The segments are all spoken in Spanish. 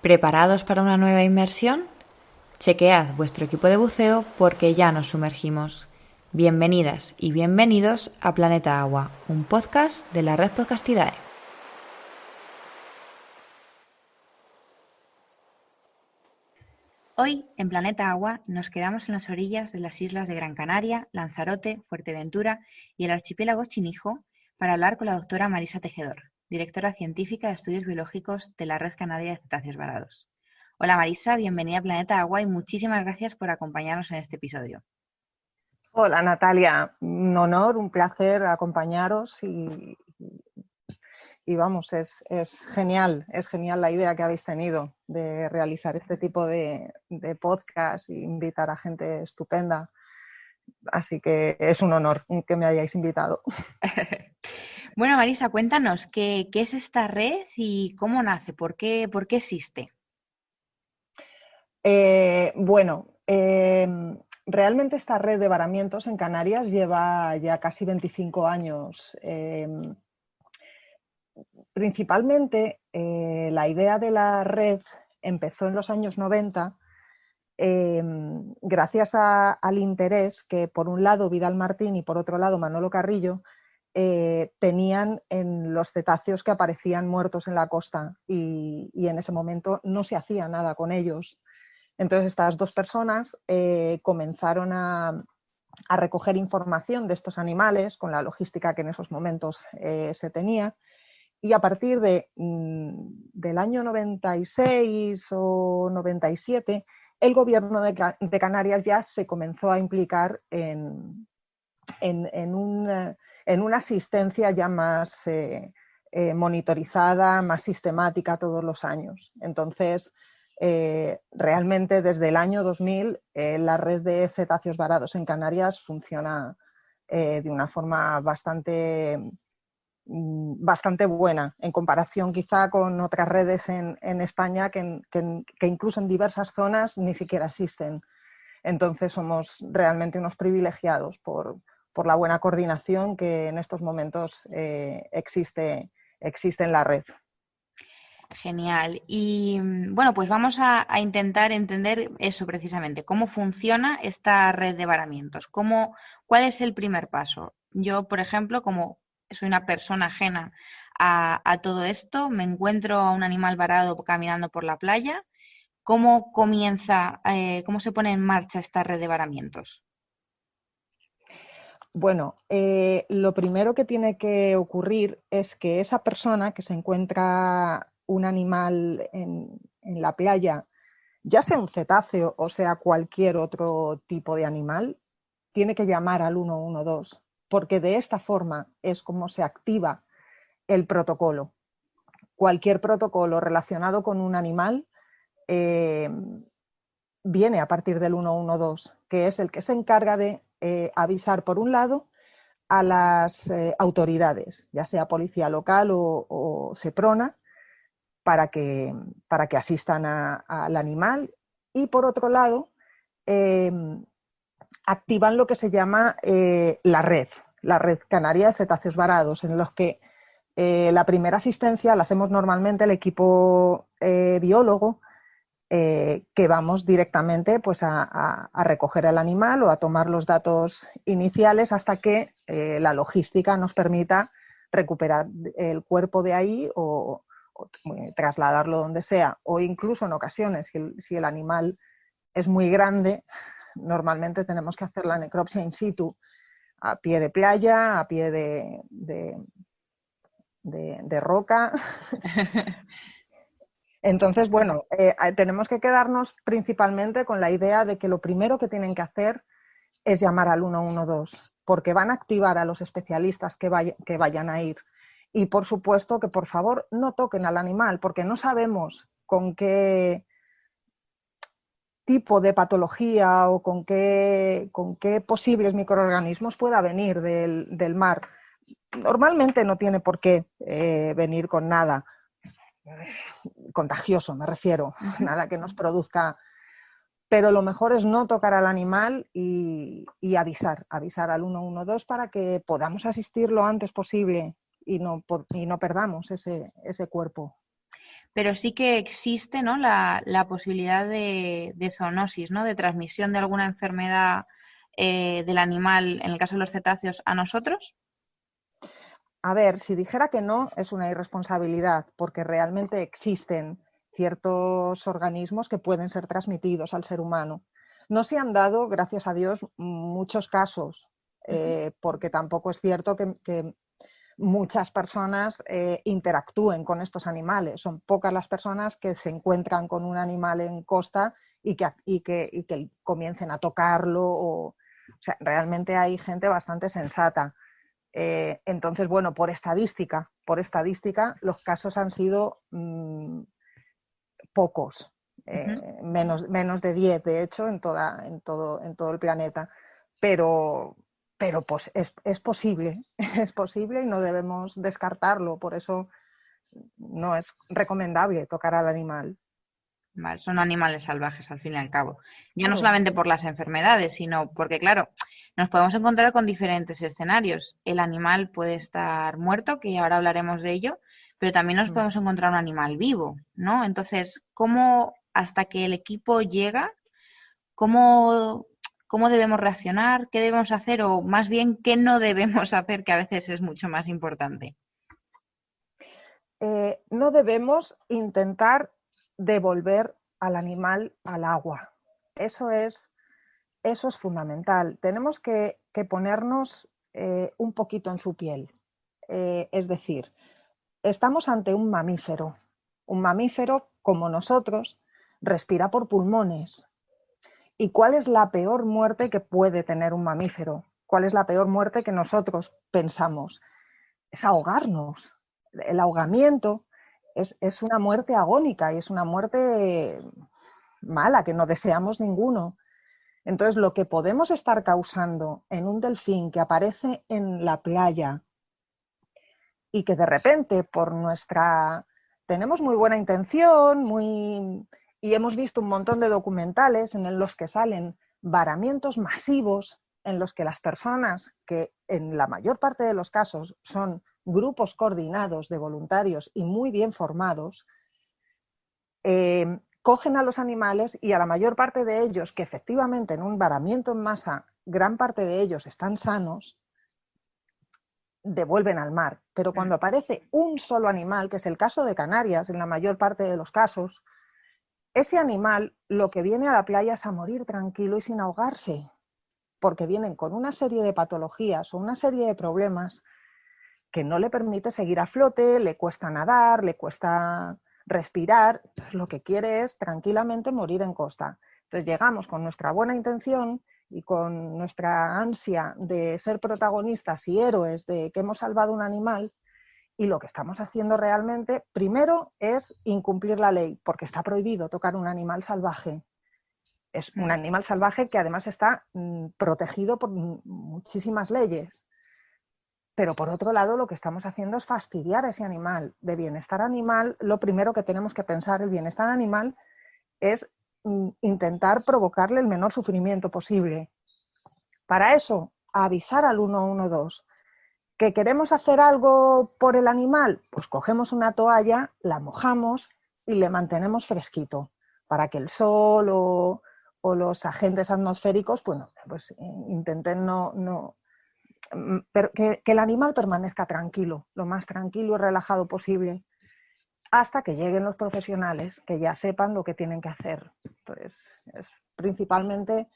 ¿Preparados para una nueva inmersión? Chequead vuestro equipo de buceo porque ya nos sumergimos. Bienvenidas y bienvenidos a Planeta Agua, un podcast de la Red Podcastidae. Hoy, en Planeta Agua, nos quedamos en las orillas de las islas de Gran Canaria, Lanzarote, Fuerteventura y el archipiélago Chinijo para hablar con la doctora Marisa Tejedor, directora científica de Estudios Biológicos de la Red Canaria de Cetáceos Varados. Hola Marisa, bienvenida a Planeta Agua y muchísimas gracias por acompañarnos en este episodio. Hola Natalia, un honor, un placer acompañaros y vamos, es genial la idea que habéis tenido de realizar este tipo de podcast e invitar a gente estupenda. Así que es un honor que me hayáis invitado. Bueno Marisa, cuéntanos, ¿qué es esta red y cómo nace? ¿Por qué existe? Realmente esta red de varamientos en Canarias lleva ya casi 25 años. Principalmente la idea de la red empezó en los años 90 gracias al interés que por un lado Vidal Martín y por otro lado Manolo Carrillo tenían en los cetáceos que aparecían muertos en la costa y en ese momento no se hacía nada con ellos. Entonces estas dos personas comenzaron a recoger información de estos animales con la logística que en esos momentos se tenía. Y a partir del año 96 o 97, el gobierno de Canarias ya se comenzó a implicar en una asistencia ya más monitorizada, más sistemática todos los años. Entonces, realmente desde el año 2000 la red de cetáceos varados en Canarias funciona de una forma bastante buena en comparación quizá con otras redes en España que incluso en diversas zonas ni siquiera existen. Entonces somos realmente unos privilegiados por la buena coordinación que en estos momentos existe en la red. Genial. Y bueno, pues vamos a intentar entender eso precisamente, cómo funciona esta red de varamientos, cuál es el primer paso. Yo, por ejemplo, como soy una persona ajena a todo esto, me encuentro a un animal varado caminando por la playa. ¿Cómo comienza, cómo se pone en marcha esta red de varamientos? Bueno, lo primero que tiene que ocurrir es que esa persona que se encuentra un animal en la playa, ya sea un cetáceo o sea cualquier otro tipo de animal, tiene que llamar al 112, porque de esta forma es como se activa el protocolo. Cualquier protocolo relacionado con un animal eh, viene a partir del 112, que es el que se encarga de avisar, por un lado, a las autoridades, ya sea policía local o Seprona, para que asistan al animal. Y por otro lado, activan lo que se llama la red canaria de cetáceos varados, en los que la primera asistencia la hacemos normalmente el equipo biólogo, que vamos directamente pues, a recoger el animal o a tomar los datos iniciales hasta que la logística nos permita recuperar el cuerpo de ahí o trasladarlo donde sea, o incluso en ocasiones, si el animal es muy grande, normalmente tenemos que hacer la necropsia in situ, a pie de playa, a pie de roca. Entonces, bueno, tenemos que quedarnos principalmente con la idea de que lo primero que tienen que hacer es llamar al 112, porque van a activar a los especialistas que vayan a ir. Y por supuesto que por favor no toquen al animal, porque no sabemos con qué tipo de patología o con qué posibles microorganismos pueda venir del mar. Normalmente no tiene por qué venir con nada contagioso, me refiero, nada que nos produzca, pero lo mejor es no tocar al animal y avisar al 112 para que podamos asistir lo antes posible y no perdamos ese cuerpo. pero sí que existe, ¿no? la posibilidad de zoonosis, ¿no? De transmisión de alguna enfermedad del animal, en el caso de los cetáceos, a nosotros. A ver, si dijera que no, es una irresponsabilidad, porque realmente existen ciertos organismos que pueden ser transmitidos al ser humano. No se han dado, gracias a Dios, muchos casos, porque tampoco es cierto que muchas personas interactúen con estos animales. Son pocas las personas que se encuentran con un animal en costa y que comiencen a tocarlo. O sea, realmente hay gente bastante sensata. Entonces, bueno, por estadística, los casos han sido pocos, Ujú. menos de 10, de hecho, en todo el planeta. Pero, pero pues es posible, es posible y no debemos descartarlo. Por eso no es recomendable tocar al animal. Vale, son animales salvajes al fin y al cabo. Ya no Claro. solamente por las enfermedades, sino porque, claro, nos podemos encontrar con diferentes escenarios. El animal puede estar muerto, que ahora hablaremos de ello, pero también nos Mm. podemos encontrar un animal vivo, ¿no? Entonces, ¿cómo hasta que el equipo llega, cómo, cómo debemos reaccionar, qué debemos hacer o más bien qué no debemos hacer, que a veces es mucho más importante? No debemos intentar devolver al animal al agua. Eso es, eso es fundamental. Tenemos que ponernos un poquito en su piel. Es decir, estamos ante un mamífero. Un mamífero, como nosotros, respira por pulmones. ¿Y cuál es la peor muerte que puede tener un mamífero? ¿Cuál es la peor muerte que nosotros pensamos? Es ahogarnos. El ahogamiento es una muerte agónica y es una muerte mala, que no deseamos ninguno. Entonces, lo que podemos estar causando en un delfín que aparece en la playa y que de repente por nuestra... Tenemos muy buena intención, y hemos visto un montón de documentales en los que salen varamientos masivos en los que las personas, que en la mayor parte de los casos son grupos coordinados de voluntarios y muy bien formados, cogen a los animales y a la mayor parte de ellos, que efectivamente en un varamiento en masa, gran parte de ellos están sanos, devuelven al mar. Pero cuando aparece un solo animal, que es el caso de Canarias en la mayor parte de los casos, ese animal lo que viene a la playa es a morir tranquilo y sin ahogarse, porque vienen con una serie de patologías o una serie de problemas que no le permite seguir a flote, le cuesta nadar, le cuesta respirar, lo que quiere es tranquilamente morir en costa. Entonces llegamos con nuestra buena intención y con nuestra ansia de ser protagonistas y héroes de que hemos salvado un animal, y lo que estamos haciendo realmente, primero, es incumplir la ley, porque está prohibido tocar un animal salvaje. Es un animal salvaje que además está protegido por muchísimas leyes. Pero por otro lado, lo que estamos haciendo es fastidiar a ese animal. De bienestar animal, lo primero que tenemos que pensar, el bienestar animal, es intentar provocarle el menor sufrimiento posible. Para eso, avisar al 112. ¿Que queremos hacer algo por el animal? Pues cogemos una toalla, la mojamos y le mantenemos fresquito para que el sol o los agentes atmosféricos, bueno, pues intenten pero que el animal permanezca tranquilo, lo más tranquilo y relajado posible, hasta que lleguen los profesionales que ya sepan lo que tienen que hacer. Entonces, principalmente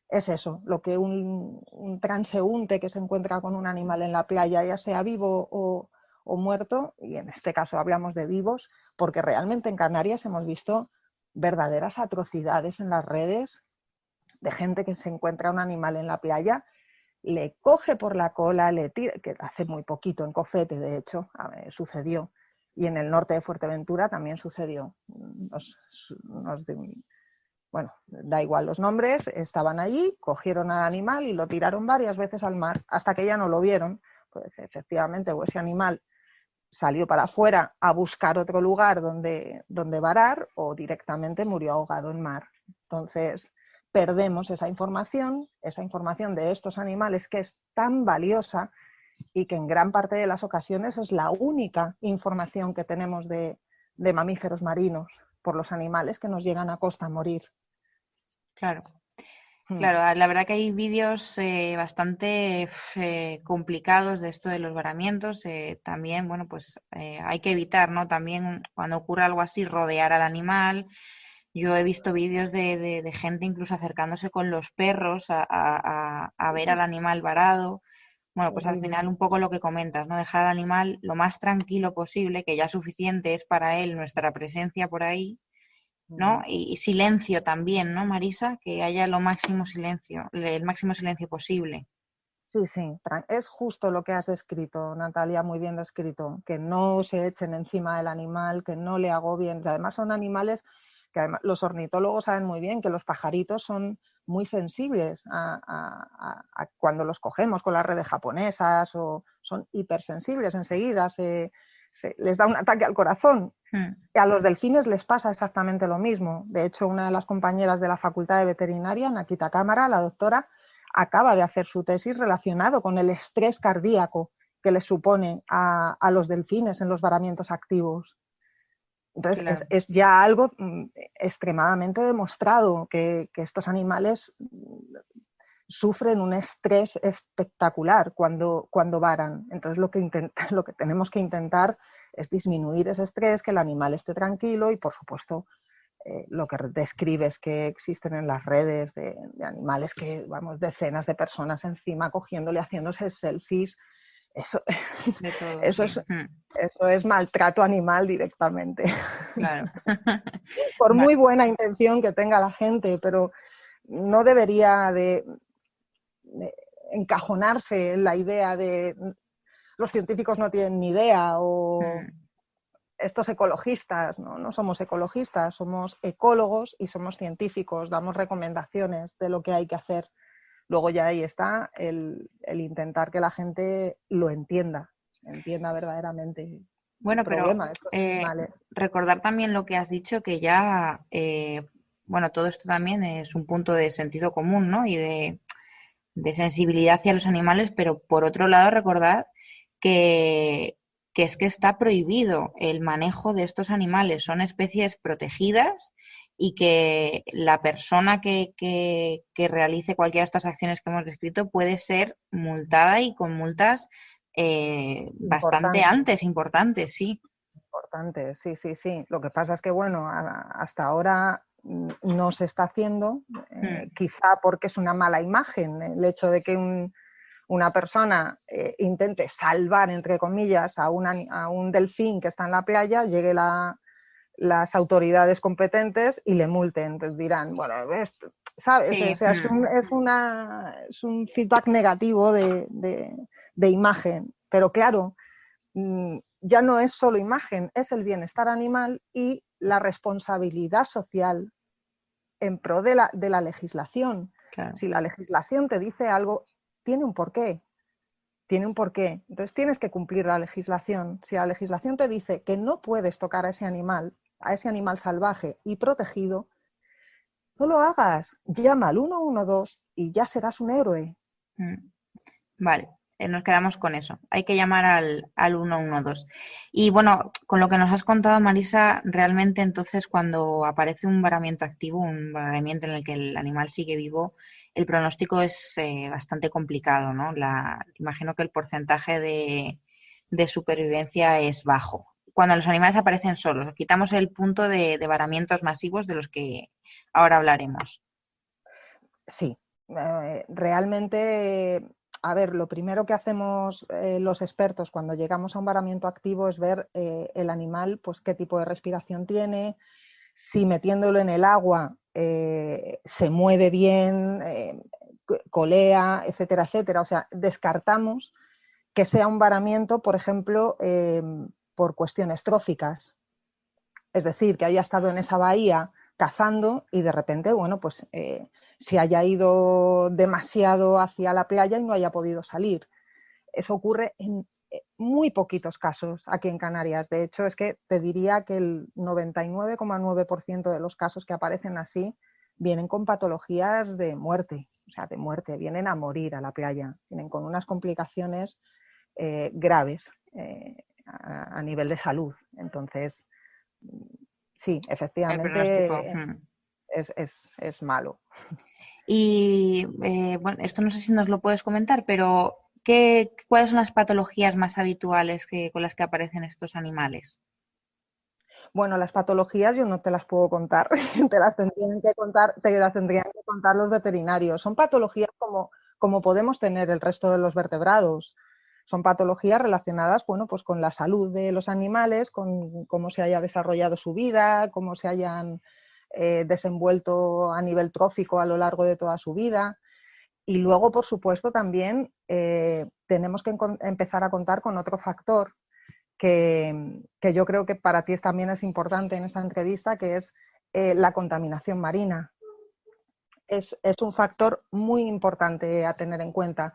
es eso, lo que un transeúnte que se encuentra con un animal en la playa, ya sea vivo o muerto, y en este caso hablamos de vivos, porque realmente en Canarias hemos visto verdaderas atrocidades en las redes de gente que se encuentra un animal en la playa, le coge por la cola, le tira, que hace muy poquito en Cofete, de hecho, sucedió, y en el norte de Fuerteventura también sucedió. Bueno, da igual los nombres, estaban allí, cogieron al animal y lo tiraron varias veces al mar, hasta que ya no lo vieron. Pues efectivamente, o ese animal salió para afuera a buscar otro lugar donde varar, o directamente murió ahogado en mar. Entonces, perdemos esa información de estos animales, que es tan valiosa y que en gran parte de las ocasiones es la única información que tenemos de de mamíferos marinos por los animales que nos llegan a costa a morir. Claro. Mm. Claro, la verdad que hay vídeos bastante complicados de esto de los varamientos. También, bueno, pues hay que evitar, ¿no? También cuando ocurre algo así, rodear al animal. Yo he visto vídeos de gente incluso acercándose con los perros a ver al animal varado. Bueno, pues al Horrible. final un poco lo que comentas, ¿no? Dejar al animal lo más tranquilo posible, que ya suficiente es para él nuestra presencia por ahí, ¿no? Y silencio también, ¿no, Marisa? Que haya lo máximo silencio, el máximo silencio posible. Sí, sí, es justo lo que has descrito, Natalia, muy bien descrito, que no se echen encima del animal, que no le agobien. Además son animales que además, los ornitólogos saben muy bien que los pajaritos son muy sensibles a cuando los cogemos con las redes japonesas, o son hipersensibles enseguida, les da un ataque al corazón. Mm. Y a los delfines les pasa exactamente lo mismo. De hecho, una de las compañeras de la Facultad de Veterinaria, Nakita Cámara, la doctora, acaba de hacer su tesis relacionado con el estrés cardíaco que les supone a los delfines en los varamientos activos. Entonces, Claro. es ya algo extremadamente demostrado que estos animales sufren un estrés espectacular cuando varan. Entonces, lo que tenemos que intentar es disminuir ese estrés, que el animal esté tranquilo y, por supuesto, lo que describes que existen en las redes de animales que, vamos, decenas de personas encima cogiéndole, haciéndose selfies, eso, De todo, eso, sí. es, eso es maltrato animal directamente. Claro. Por Vale. muy buena intención que tenga la gente, pero no debería de encajonarse en la idea de los científicos no tienen ni idea o estos ecologistas, no somos ecologistas, somos ecólogos y somos científicos, damos recomendaciones de lo que hay que hacer. Luego ya ahí está el intentar que la gente lo entienda verdaderamente el Bueno, pero problema de estos animales. recordar también lo que has dicho, que ya, bueno, todo esto también es un punto de sentido común, ¿no? Y de sensibilidad hacia los animales, pero por otro lado recordar que, que es que está prohibido el manejo de estos animales, son especies protegidas y que la persona que realice cualquiera de estas acciones que hemos descrito puede ser multada y con multas bastante Importante, antes, importantes, sí. importante, sí, sí, sí. Lo que pasa es que, bueno, hasta ahora no se está haciendo, Mm, quizá porque es una mala imagen el hecho de que una persona intente salvar, entre comillas, a un delfín que está en la playa, llegue las autoridades competentes y le multen. Entonces dirán, bueno, ¿sabes? sí, O sea, es un feedback negativo de imagen. Pero claro, ya no es solo imagen, es el bienestar animal y la responsabilidad social en pro de la legislación. claro. Si la legislación te dice algo, tiene un porqué. Tiene un porqué. Entonces tienes que cumplir la legislación. Si la legislación te dice que no puedes tocar a ese animal salvaje y protegido, no lo hagas. Llama al 112 y ya serás un héroe. Mm. Vale, nos quedamos con eso. Hay que llamar al 112. Y bueno, con lo que nos has contado, Marisa, realmente entonces cuando aparece un varamiento activo, un varamiento en el que el animal sigue vivo, el pronóstico es bastante complicado, ¿no? Imagino que el porcentaje de supervivencia es bajo. Cuando los animales aparecen solos, quitamos el punto de varamientos masivos de los que ahora hablaremos. Sí, realmente, a ver, lo primero que hacemos los expertos cuando llegamos a un varamiento activo es ver el animal, pues qué tipo de respiración tiene, si metiéndolo en el agua se mueve bien, colea, etcétera, etcétera. O sea, descartamos que sea un varamiento, por ejemplo, por cuestiones tróficas. Es decir, que haya estado en esa bahía cazando y de repente, bueno, pues se haya ido demasiado hacia la playa y no haya podido salir. Eso ocurre en muy poquitos casos aquí en Canarias. De hecho, es que te diría que el 99,9% de los casos que aparecen así vienen con patologías de muerte, o sea, de muerte, vienen a morir a la playa, vienen con unas complicaciones graves a nivel de salud. Entonces, sí, el pronóstico. efectivamente es malo. Y bueno, esto no sé si nos lo puedes comentar, pero ¿cuáles son las patologías más habituales con las que aparecen estos animales? Bueno, las patologías yo no te las puedo contar, te las tendrían que contar los veterinarios. Son patologías como podemos tener el resto de los vertebrados. Son patologías relacionadas, bueno, pues con la salud de los animales, con cómo se haya desarrollado su vida, cómo se hayan desenvuelto a nivel trófico a lo largo de toda su vida. Y luego, por supuesto, también tenemos que empezar a contar con otro factor que yo creo que para ti también es importante en esta entrevista, que es la contaminación marina. Es un factor muy importante a tener en cuenta,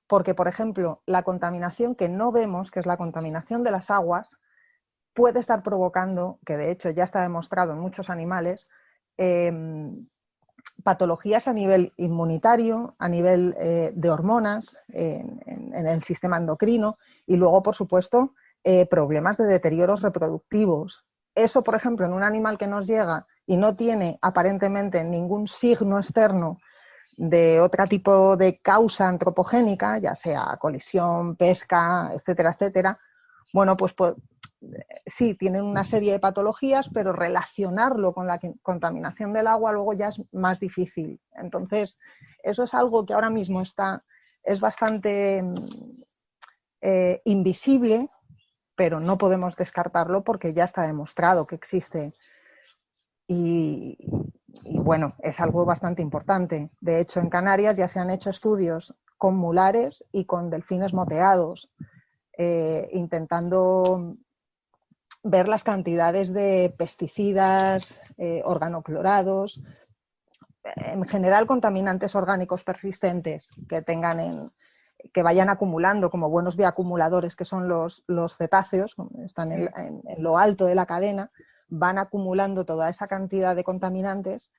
porque, por ejemplo, la contaminación que no vemos, que es la contaminación de las aguas, puede estar provocando, que de hecho ya está demostrado en muchos animales, eh, patologías a nivel inmunitario, a nivel de hormonas, en el sistema endocrino y luego, por supuesto, problemas de deterioros reproductivos. Eso, por ejemplo, en un animal que nos llega y no tiene aparentemente ningún signo externo de otro tipo de causa antropogénica, ya sea colisión, pesca, etcétera, etcétera, bueno, pues sí, tienen una serie de patologías, pero relacionarlo con la contaminación del agua luego ya es más difícil. Entonces, eso es algo que ahora mismo es bastante invisible, pero no podemos descartarlo porque ya está demostrado que existe. Y, y bueno, es algo bastante importante. De hecho, en Canarias ya se han hecho estudios con mulares y con delfines moteados, intentando ver las cantidades de pesticidas, organoclorados, en general contaminantes orgánicos persistentes que vayan acumulando como buenos bioacumuladores, que son los cetáceos, están en lo alto de la cadena, van acumulando toda esa cantidad de contaminantes.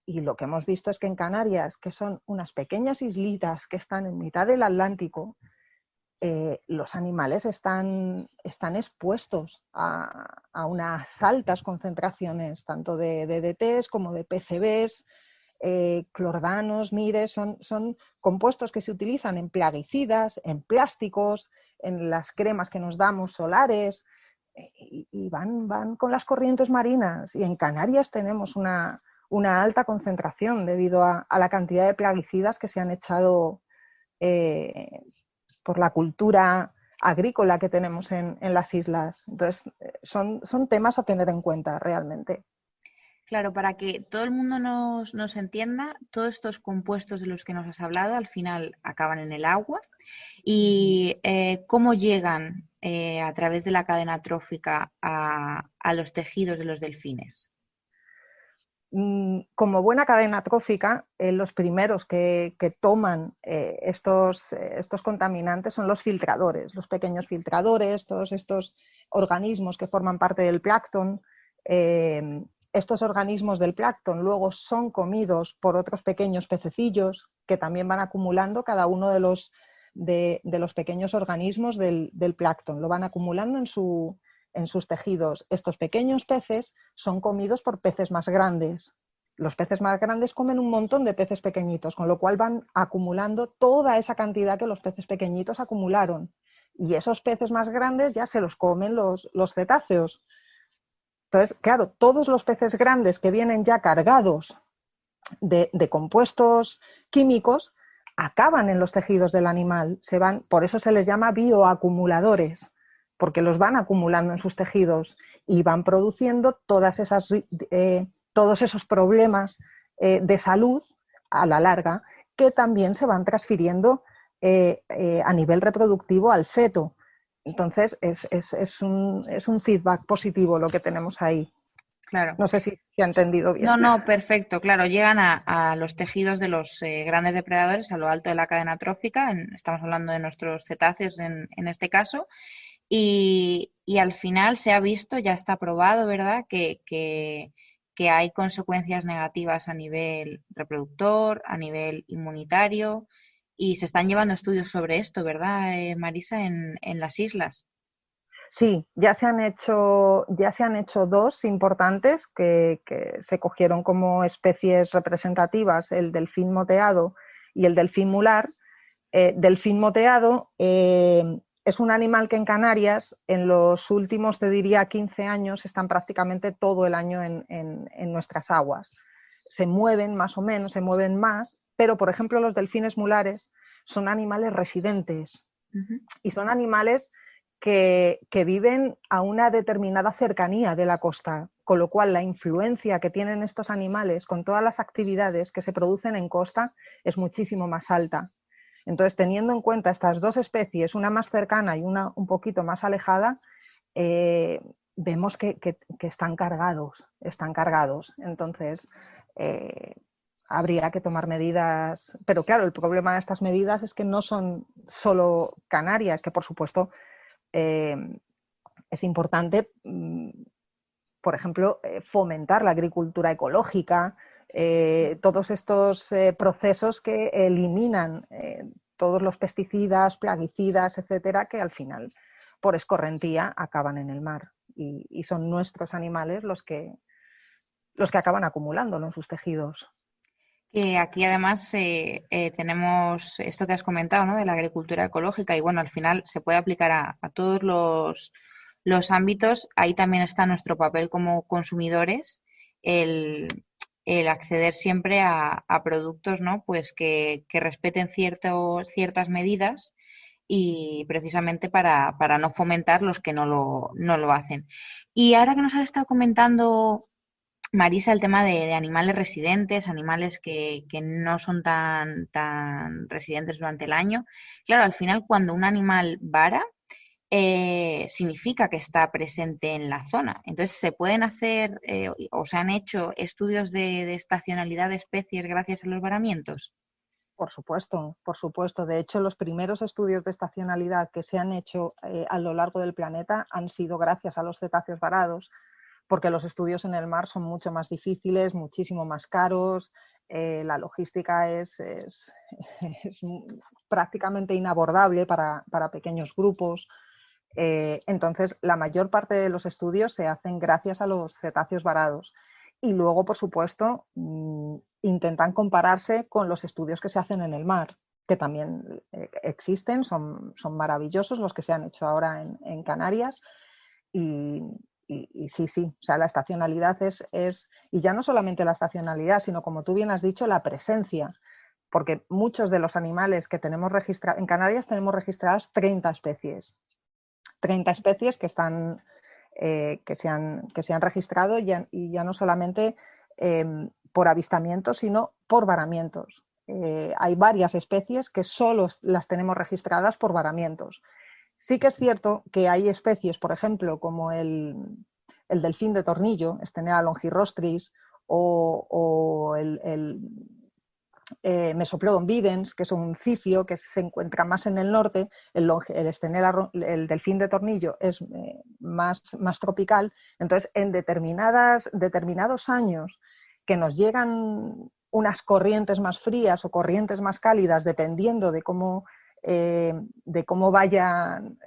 Y lo que hemos visto es que en Canarias, que son unas pequeñas islitas que están en mitad del Atlántico, los animales están expuestos a unas altas concentraciones tanto de DDTs como de PCBs, clordanos, mires, son compuestos que se utilizan en plaguicidas, en plásticos, en las cremas que nos damos solares, y van con las corrientes marinas. Y en Canarias tenemos una alta concentración debido a la cantidad de plaguicidas que se han echado eh, por la cultura agrícola que tenemos en las islas. Entonces, son temas a tener en cuenta realmente. Claro, para que todo el mundo nos entienda, todos estos compuestos de los que nos has hablado al final acaban en el agua y cómo llegan a través de la cadena trófica a los tejidos de los delfines. Como buena cadena trófica, los primeros que toman estos contaminantes son los filtradores, los pequeños filtradores, todos estos organismos que forman parte del plancton. Estos organismos del plancton luego son comidos por otros pequeños pececillos que también van acumulando cada uno de los pequeños organismos del plancton, lo van acumulando en sus tejidos. Estos pequeños peces son comidos por peces más grandes. Los peces más grandes comen un montón de peces pequeñitos, con lo cual van acumulando toda esa cantidad que los peces pequeñitos acumularon. Y esos peces más grandes ya se los comen los cetáceos. Entonces, claro, todos los peces grandes que vienen ya cargados de compuestos químicos acaban en los tejidos del animal. Por eso se les llama bioacumuladores, porque los van acumulando en sus tejidos y van produciendo todos esos problemas de salud a la larga que también se van transfiriendo a nivel reproductivo al feto. Entonces, es un feedback positivo lo que tenemos ahí. Claro. No sé si se ha entendido bien. No, perfecto, claro, llegan a los tejidos de los grandes depredadores a lo alto de la cadena trófica, estamos hablando de nuestros cetáceos en este caso, y al final se ha visto, ya está probado, ¿verdad?, que hay consecuencias negativas a nivel reproductor, a nivel inmunitario, y se están llevando estudios sobre esto, ¿verdad, Marisa, en las islas? Sí, ya se han hecho dos importantes que se cogieron como especies representativas, el delfín moteado y el delfín mular. Delfín moteado es un animal que en Canarias en los últimos, te diría, 15 años están prácticamente todo el año en nuestras aguas. Se mueven más o menos, se mueven más, pero por ejemplo los delfines mulares son animales residentes y son animales que viven a una determinada cercanía de la costa, con lo cual la influencia que tienen estos animales con todas las actividades que se producen en costa es muchísimo más alta. Entonces, teniendo en cuenta estas dos especies, una más cercana y una un poquito más alejada, vemos que están cargados, están cargados. Entonces, eh, habría que tomar medidas. Pero claro, el problema de estas medidas es que no son solo Canarias, que por supuesto eh, es importante, por ejemplo, fomentar la agricultura ecológica, todos estos procesos que eliminan todos los pesticidas, plaguicidas, etcétera, que al final, por escorrentía, acaban en el mar. Y son nuestros animales los que acaban acumulándolo en sus tejidos. Que aquí además tenemos esto que has comentado, ¿no? De la agricultura ecológica y bueno, al final se puede aplicar a todos los ámbitos. Ahí también está nuestro papel como consumidores, el, el acceder siempre a productos, ¿no? Pues que respeten ciertas medidas y precisamente para no fomentar los que no lo hacen. Y ahora que nos has estado comentando Marisa, el tema de animales residentes, animales que no son tan residentes durante el año. Claro, al final cuando un animal vara, significa que está presente en la zona. Entonces, se pueden hacer o se han hecho estudios de estacionalidad de especies gracias a los varamientos. Por supuesto, por supuesto. De hecho, los primeros estudios de estacionalidad que se han hecho a lo largo del planeta han sido gracias a los cetáceos varados, porque los estudios en el mar son mucho más difíciles, muchísimo más caros, la logística es prácticamente inabordable para pequeños grupos. Entonces, la mayor parte de los estudios se hacen gracias a los cetáceos varados. Y luego, por supuesto, intentan compararse con los estudios que se hacen en el mar, que también existen, son maravillosos los que se han hecho ahora en Canarias. Y, y sí, sí, o sea, la estacionalidad y ya no solamente la estacionalidad, sino como tú bien has dicho, la presencia, porque muchos de los animales que tenemos registrados, en Canarias tenemos registradas 30 especies, 30 especies que están, que se han registrado y ya no solamente por avistamientos, sino por varamientos. Hay varias especies que solo las tenemos registradas por varamientos. Sí que es cierto que hay especies, por ejemplo, como el delfín de tornillo, Stenea longirostris, o el Mesoplodon videns, que es un cifio que se encuentra más en el norte, el delfín de tornillo es más tropical. Entonces, en determinados años que nos llegan unas corrientes más frías o corrientes más cálidas, dependiendo de cómo vayan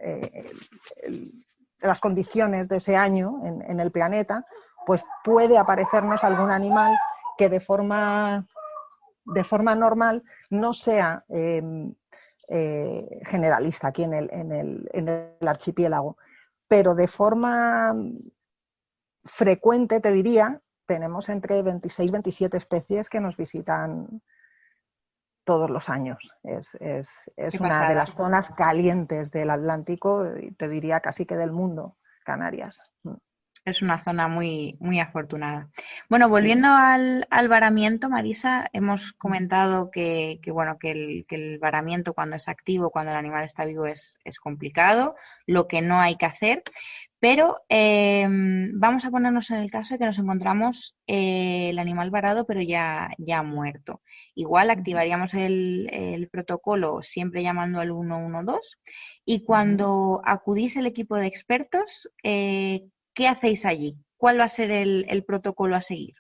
las condiciones de ese año en el planeta, pues puede aparecernos algún animal que de forma normal no sea generalista aquí en el archipiélago, pero de forma frecuente, te diría, tenemos entre 26 y 27 especies que nos visitan todos los años. Qué Es una de pasada. las zonas calientes del Atlántico y te diría casi que del mundo, Canarias. Es una zona muy afortunada. Bueno, Sí. volviendo al varamiento, Marisa, hemos comentado bueno, que el varamiento cuando es activo, cuando el animal está vivo, es complicado, lo que no hay que hacer. Pero vamos a ponernos en el caso de que nos encontramos el animal varado, pero ya muerto. Igual activaríamos el protocolo siempre llamando al 112 y cuando acudís el equipo de expertos, ¿qué hacéis allí? ¿Cuál va a ser el protocolo a seguir?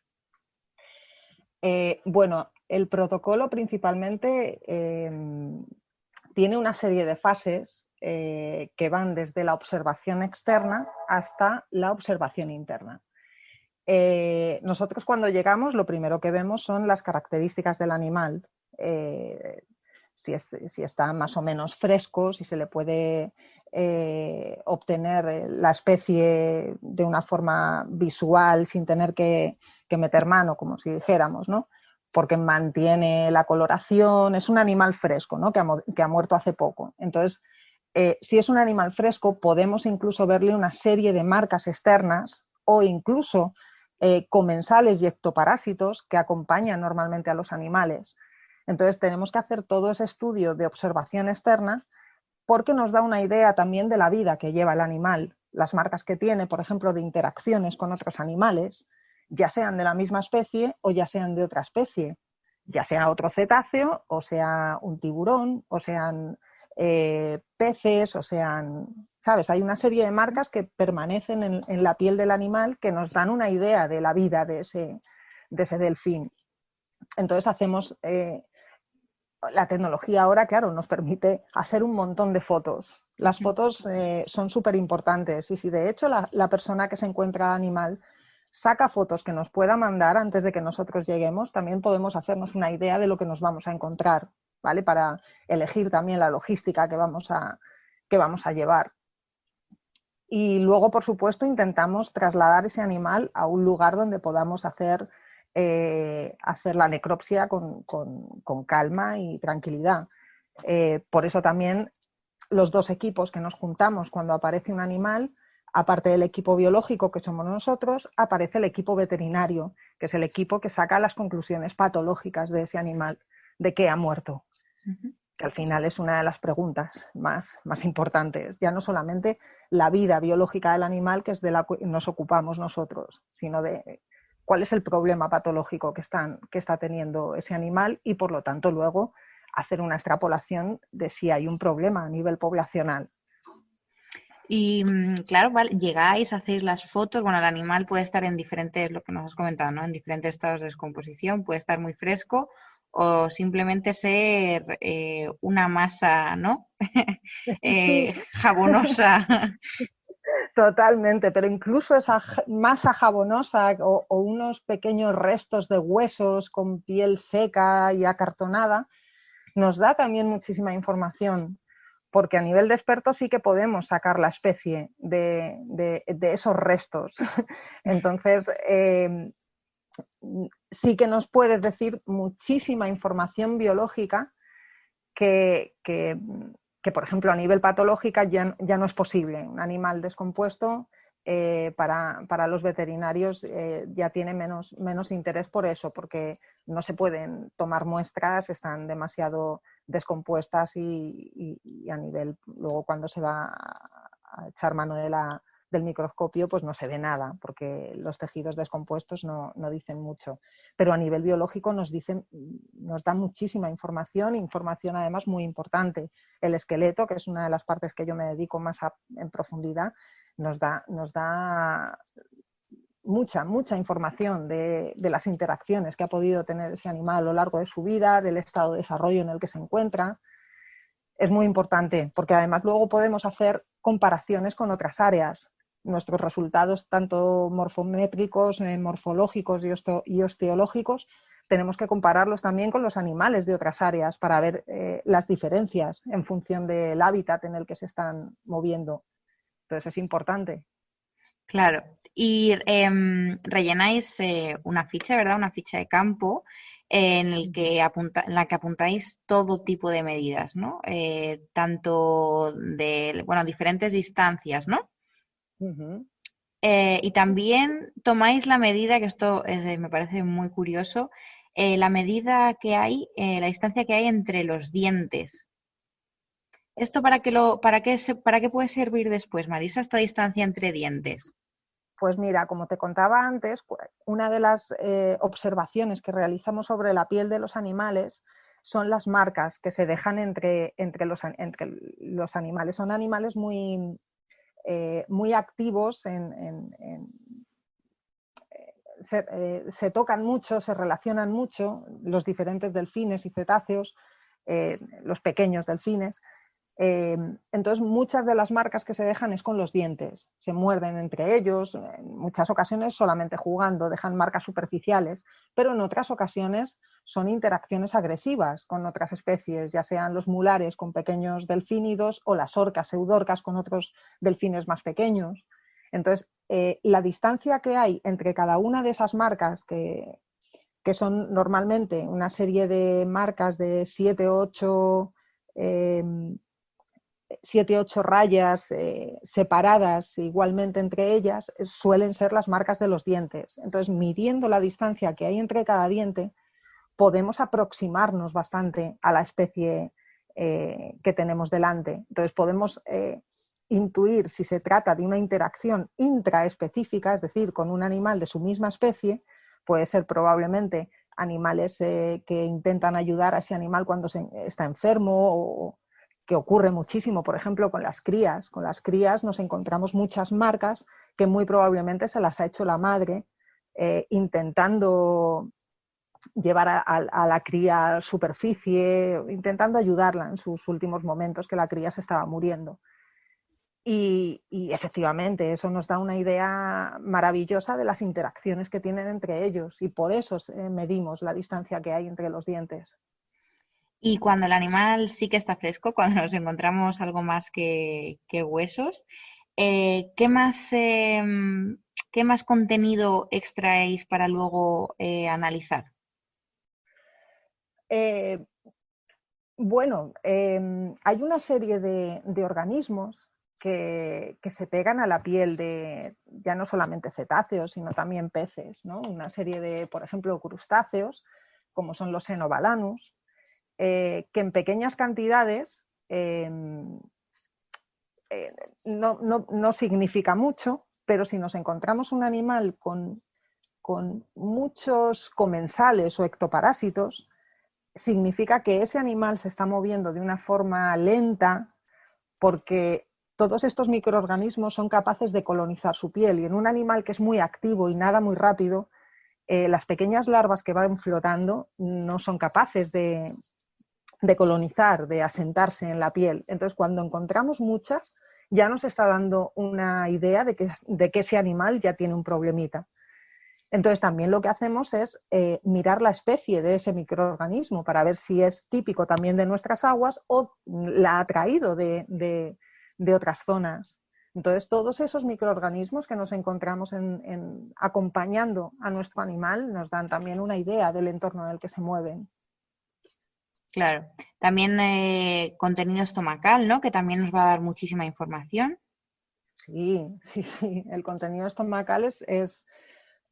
Bueno, el protocolo principalmente tiene una serie de fases que van desde la observación externa hasta la observación interna. Nosotros cuando llegamos lo primero que vemos son las características del animal, si está más o menos fresco, si se le puede obtener la especie de una forma visual sin tener que meter mano, como si dijéramos, ¿no? Porque mantiene la coloración, es un animal fresco, ¿no? que ha muerto hace poco. Entonces, si es un animal fresco, podemos incluso verle una serie de marcas externas o incluso comensales y ectoparásitos que acompañan normalmente a los animales. Entonces tenemos que hacer todo ese estudio de observación externa porque nos da una idea también de la vida que lleva el animal, las marcas que tiene, por ejemplo, de interacciones con otros animales, ya sean de la misma especie o ya sean de otra especie, ya sea otro cetáceo o sea un tiburón o sean peces o sean, ¿sabes? Hay una serie de marcas que permanecen en la piel del animal que nos dan una idea de la vida de ese delfín. Entonces hacemos la tecnología ahora, claro, nos permite hacer un montón de fotos. Las fotos son súper importantes y si de hecho la persona que se encuentra animal saca fotos que nos pueda mandar antes de que nosotros lleguemos, también podemos hacernos una idea de lo que nos vamos a encontrar, ¿vale? Para elegir también la logística que vamos a llevar. Y luego, por supuesto, intentamos trasladar ese animal a un lugar donde podamos hacer la necropsia con calma y tranquilidad. Por eso también los dos equipos que nos juntamos cuando aparece un animal, aparte del equipo biológico que somos nosotros, aparece el equipo veterinario, que es el equipo que saca las conclusiones patológicas de ese animal, de qué ha muerto. Que al final es una de las preguntas más importantes. Ya no solamente la vida biológica del animal, que es de la que nos ocupamos nosotros, sino de cuál es el problema patológico que está teniendo ese animal y, por lo tanto, luego hacer una extrapolación de si hay un problema a nivel poblacional. Y claro, vale, llegáis, hacéis las fotos, bueno, el animal puede estar en diferentes, lo que nos has comentado, ¿no? En diferentes estados de descomposición, puede estar muy fresco o simplemente ser una masa, ¿no? Sí, Jabonosa. totalmente, pero incluso esa masa jabonosa o unos pequeños restos de huesos con piel seca y acartonada nos da también muchísima información, porque a nivel de expertos sí que podemos sacar la especie de esos restos. Entonces, sí que nos puedes decir muchísima información biológica que, por ejemplo, a nivel patológica ya no es posible. Un animal descompuesto para los veterinarios ya tiene menos interés por eso, porque no se pueden tomar muestras, están demasiado descompuestas y a nivel, luego cuando se va a echar mano del microscopio, pues no se ve nada, porque los tejidos descompuestos no dicen mucho. Pero a nivel biológico nos da muchísima información además muy importante. El esqueleto, que es una de las partes que yo me dedico más en profundidad, nos da mucha información de las interacciones que ha podido tener ese animal a lo largo de su vida, del estado de desarrollo en el que se encuentra. Es muy importante porque además luego podemos hacer comparaciones con otras áreas. Nuestros resultados, tanto morfométricos, morfológicos y osteológicos, tenemos que compararlos también con los animales de otras áreas para ver las diferencias en función del hábitat en el que se están moviendo. Entonces es importante. Claro. Y rellenáis una ficha, ¿verdad? Una ficha de campo en la que apuntáis todo tipo de medidas, ¿no? Tanto de, bueno, diferentes distancias, ¿no? Uh-huh. Y también tomáis la medida, que esto me parece muy curioso, la medida que hay, la distancia que hay entre los dientes. ¿Esto para qué puede servir después, Marisa, esta distancia entre dientes? Pues mira, como te contaba antes, una de las observaciones que realizamos sobre la piel de los animales son las marcas que se dejan entre los animales. Son animales muy activos, se tocan mucho, se relacionan mucho, los diferentes delfines y cetáceos, los pequeños delfines. Entonces, muchas de las marcas que se dejan es con los dientes. Se muerden entre ellos, en muchas ocasiones solamente jugando, dejan marcas superficiales, pero en otras ocasiones son interacciones agresivas con otras especies, ya sean los mulares con pequeños delfínidos o las orcas, pseudorcas con otros delfines más pequeños. Entonces, la distancia que hay entre cada una de esas marcas, que son normalmente una serie de marcas de 7 o 8 rayas separadas igualmente entre ellas, suelen ser las marcas de los dientes. Entonces, midiendo la distancia que hay entre cada diente, podemos aproximarnos bastante a la especie que tenemos delante. Entonces, podemos intuir si se trata de una interacción intraespecífica, es decir, con un animal de su misma especie. Puede ser probablemente animales que intentan ayudar a ese animal cuando está enfermo, o que ocurre muchísimo, por ejemplo, con las crías. Con las crías nos encontramos muchas marcas que muy probablemente se las ha hecho la madre intentando llevar a la cría a superficie, intentando ayudarla en sus últimos momentos, que la cría se estaba muriendo. Y efectivamente, eso nos da una idea maravillosa de las interacciones que tienen entre ellos, y por eso medimos la distancia que hay entre los dientes. Y cuando el animal sí que está fresco, cuando nos encontramos algo más que huesos, ¿qué qué más contenido extraéis para luego analizar? Eh, bueno, hay una serie de organismos que se pegan a la piel de ya no solamente cetáceos, sino también peces, ¿no? Una serie de, por ejemplo, crustáceos, como son los Xenobalanus, que en pequeñas cantidades no significa mucho, pero si nos encontramos un animal con muchos comensales o ectoparásitos, significa que ese animal se está moviendo de una forma lenta, porque todos estos microorganismos son capaces de colonizar su piel, y en un animal que es muy activo y nada muy rápido, las pequeñas larvas que van flotando no son capaces de colonizar, de asentarse en la piel. Entonces, cuando encontramos muchas, ya nos está dando una idea de que ese animal ya tiene un problemita. Entonces, también lo que hacemos es mirar la especie de ese microorganismo para ver si es típico también de nuestras aguas o la ha traído de otras zonas. Entonces, todos esos microorganismos que nos encontramos acompañando a nuestro animal nos dan también una idea del entorno en el que se mueven. Claro. También contenido estomacal, ¿no? Que también nos va a dar muchísima información. Sí, sí, sí. El contenido estomacal es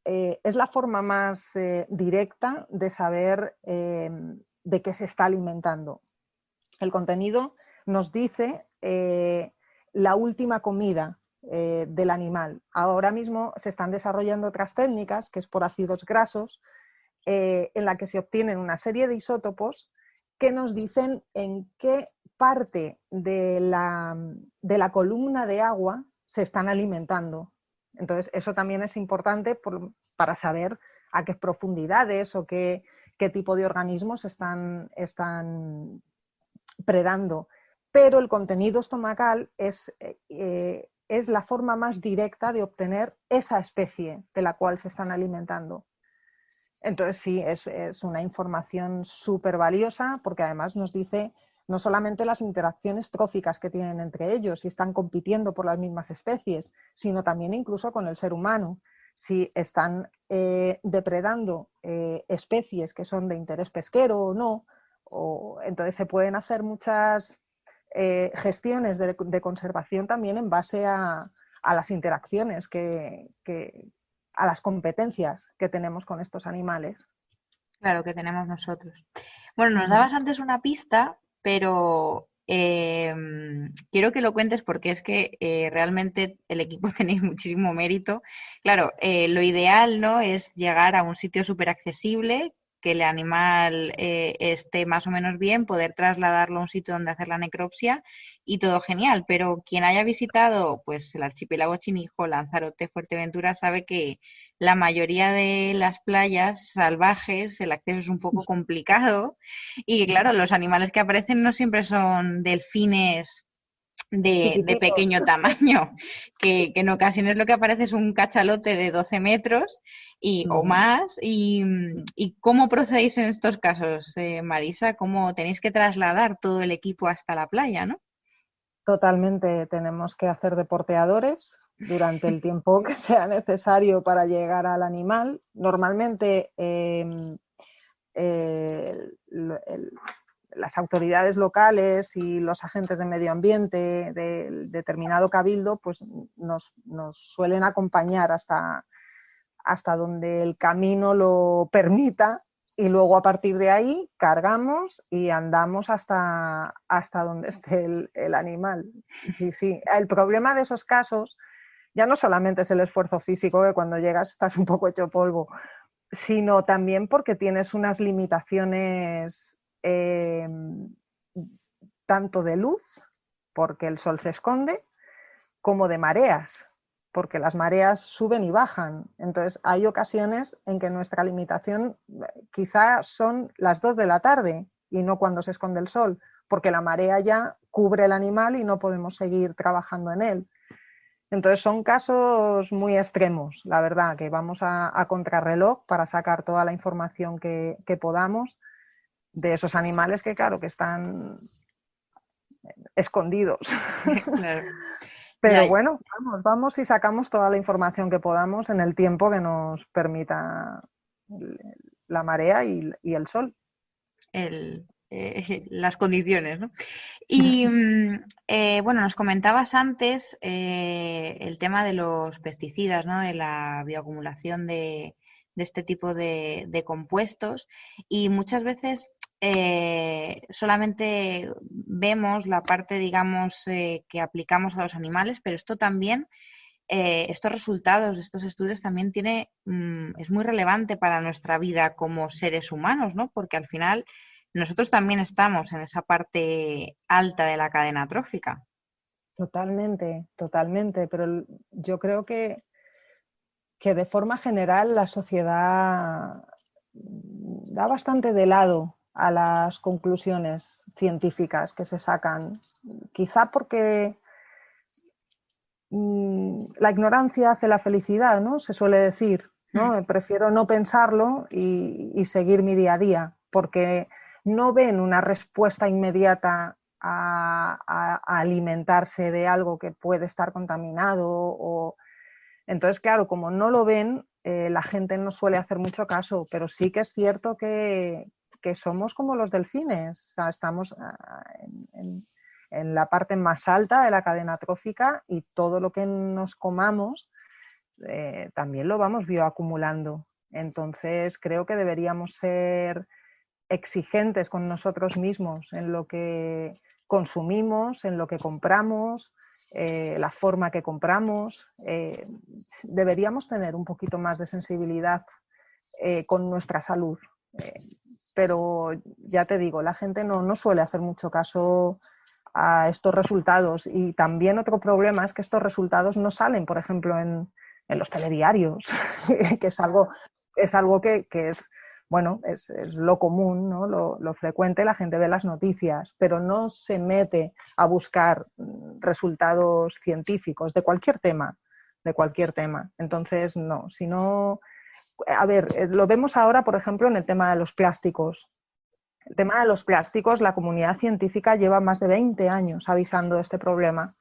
la forma más directa de saber de qué se está alimentando. El contenido nos dice la última comida del animal. Ahora mismo se están desarrollando otras técnicas, que es por ácidos grasos, en la que se obtienen una serie de isótopos que nos dicen en qué parte de la columna de agua se están alimentando. Entonces, eso también es importante para saber a qué profundidades o qué tipo de organismos están predando. Pero el contenido estomacal es la forma más directa de obtener esa especie de la cual se están alimentando. Entonces sí, es una información súper valiosa, porque además nos dice no solamente las interacciones tróficas que tienen entre ellos, si están compitiendo por las mismas especies, sino también incluso con el ser humano, si están depredando especies que son de interés pesquero o no. Entonces se pueden hacer muchas gestiones de conservación también en base a las interacciones a las competencias que tenemos con estos animales. Claro, que tenemos nosotros. Bueno, nos Uh-huh. dabas antes una pista, pero quiero que lo cuentes porque es que realmente el equipo tenéis muchísimo mérito. Claro, lo ideal, ¿no? Es llegar a un sitio súper accesible, que el animal esté más o menos bien, poder trasladarlo a un sitio donde hacer la necropsia y todo genial. Pero quien haya visitado pues el archipiélago Chinijo, Lanzarote, Fuerteventura, sabe que la mayoría de las playas salvajes el acceso es un poco complicado y que, claro, los animales que aparecen no siempre son delfines de Chiquititos. pequeño tamaño, que en ocasiones lo que aparece es un cachalote de 12 metros o Ujú. más. ¿Y cómo procedéis en estos casos, Marisa? ¿Cómo tenéis que trasladar todo el equipo hasta la playa, no? Totalmente, tenemos que hacer de porteadores durante el tiempo que sea necesario para llegar al animal. Normalmente las autoridades locales y los agentes de medio ambiente del determinado cabildo pues nos suelen acompañar hasta donde el camino lo permita y luego a partir de ahí cargamos y andamos hasta donde esté el animal. Sí, sí. El problema de esos casos ya no solamente es el esfuerzo físico, que cuando llegas estás un poco hecho polvo, sino también porque tienes unas limitaciones tanto de luz, porque el sol se esconde, como de mareas, porque las mareas suben y bajan. Entonces, hay ocasiones en que nuestra limitación quizá son las 2 de la tarde y no cuando se esconde el sol, porque la marea ya cubre el animal y no podemos seguir trabajando en él. Entonces, son casos muy extremos, la verdad, que vamos a contrarreloj para sacar toda la información que podamos de esos animales que, claro, que están escondidos. Claro. Pero Ya, bueno, vamos y sacamos toda la información que podamos en el tiempo que nos permita la marea y el sol. las condiciones, ¿no? Y bueno, nos comentabas antes el tema de los pesticidas, ¿no? De la bioacumulación de este tipo de compuestos y muchas veces solamente vemos la parte, digamos, que aplicamos a los animales, pero esto también, estos resultados de estos estudios también es muy relevante para nuestra vida como seres humanos, ¿no? Porque al final nosotros también estamos en esa parte alta de la cadena trófica. Totalmente, totalmente. Pero yo creo que de forma general la sociedad da bastante de lado a las conclusiones científicas que se sacan. Quizá porque la ignorancia hace la felicidad, ¿no? Se suele decir, ¿no? Mm. Prefiero no pensarlo y seguir mi día a día, porque no ven una respuesta inmediata a alimentarse de algo que puede estar contaminado. Entonces, claro, como no lo ven, la gente no suele hacer mucho caso, pero sí que es cierto que somos como los delfines, o sea, estamos en la parte más alta de la cadena trófica y todo lo que nos comamos también lo vamos bioacumulando. Entonces, creo que deberíamos ser exigentes con nosotros mismos en lo que consumimos, en lo que compramos, la forma que compramos. Deberíamos tener un poquito más de sensibilidad con nuestra salud. Eh, pero ya te digo, la gente no suele hacer mucho caso a estos resultados. Y también otro problema es que estos resultados no salen, por ejemplo, en los telediarios, que es algo que es, bueno, es lo común, ¿no? Lo frecuente, la gente ve las noticias, pero no se mete a buscar resultados científicos de cualquier tema, de cualquier tema. Entonces, no, si no, a ver, lo vemos ahora, por ejemplo, en el tema de los plásticos. El tema de los plásticos, la comunidad científica lleva más de 20 años avisando de este problema,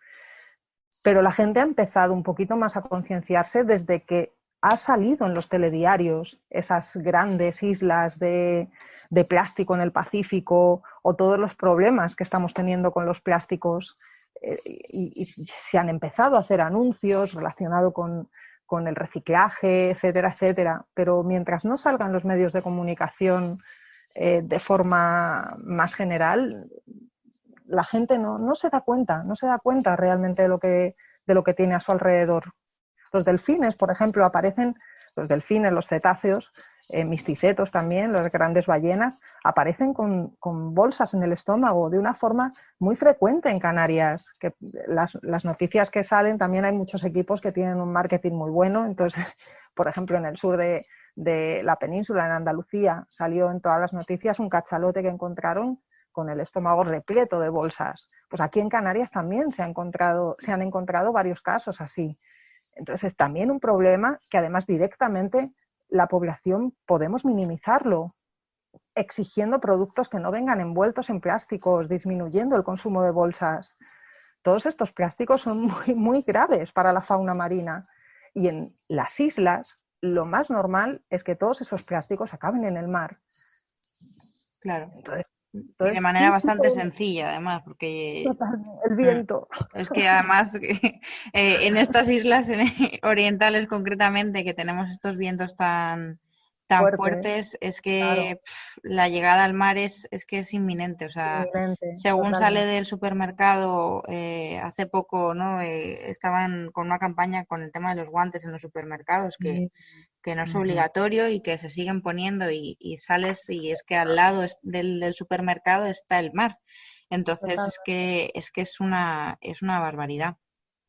pero la gente ha empezado un poquito más a concienciarse desde que ha salido en los telediarios esas grandes islas de plástico en el Pacífico o todos los problemas que estamos teniendo con los plásticos y se han empezado a hacer anuncios relacionados con el reciclaje, etcétera, etcétera. Pero mientras no salgan los medios de comunicación de forma más general, la gente no se da cuenta, no se da cuenta realmente de lo que tiene a su alrededor. Los delfines, por ejemplo, aparecen, los delfines, los cetáceos, misticetos también, las grandes ballenas, aparecen con bolsas en el estómago de una forma muy frecuente en Canarias. Que las noticias que salen, también hay muchos equipos que tienen un marketing muy bueno, entonces Por ejemplo, en el sur de la península, en Andalucía, salió en todas las noticias un cachalote que encontraron con el estómago repleto de bolsas. Pues aquí en Canarias también se han encontrado varios casos así. Entonces es también un problema que además directamente la población podemos minimizarlo, exigiendo productos que no vengan envueltos en plásticos, disminuyendo el consumo de bolsas. Todos estos plásticos son muy, muy graves para la fauna marina. Y en las islas, lo más normal es que todos esos plásticos acaben en el mar. Claro. Entonces, Y de manera sí, sí, bastante sencilla, además, porque el viento. es que además en estas islas orientales concretamente, que tenemos estos vientos tan Fuerte, fuertes, es claro, que la llegada al mar es que es inminente. O sea, inminente, según sale totalmente. del supermercado, hace poco, ¿no? Estaban con una campaña con el tema de los guantes en los supermercados, que no es Ujú. obligatorio y que se siguen poniendo y sales y es que al lado del supermercado está el mar. Entonces Total. es que es una barbaridad.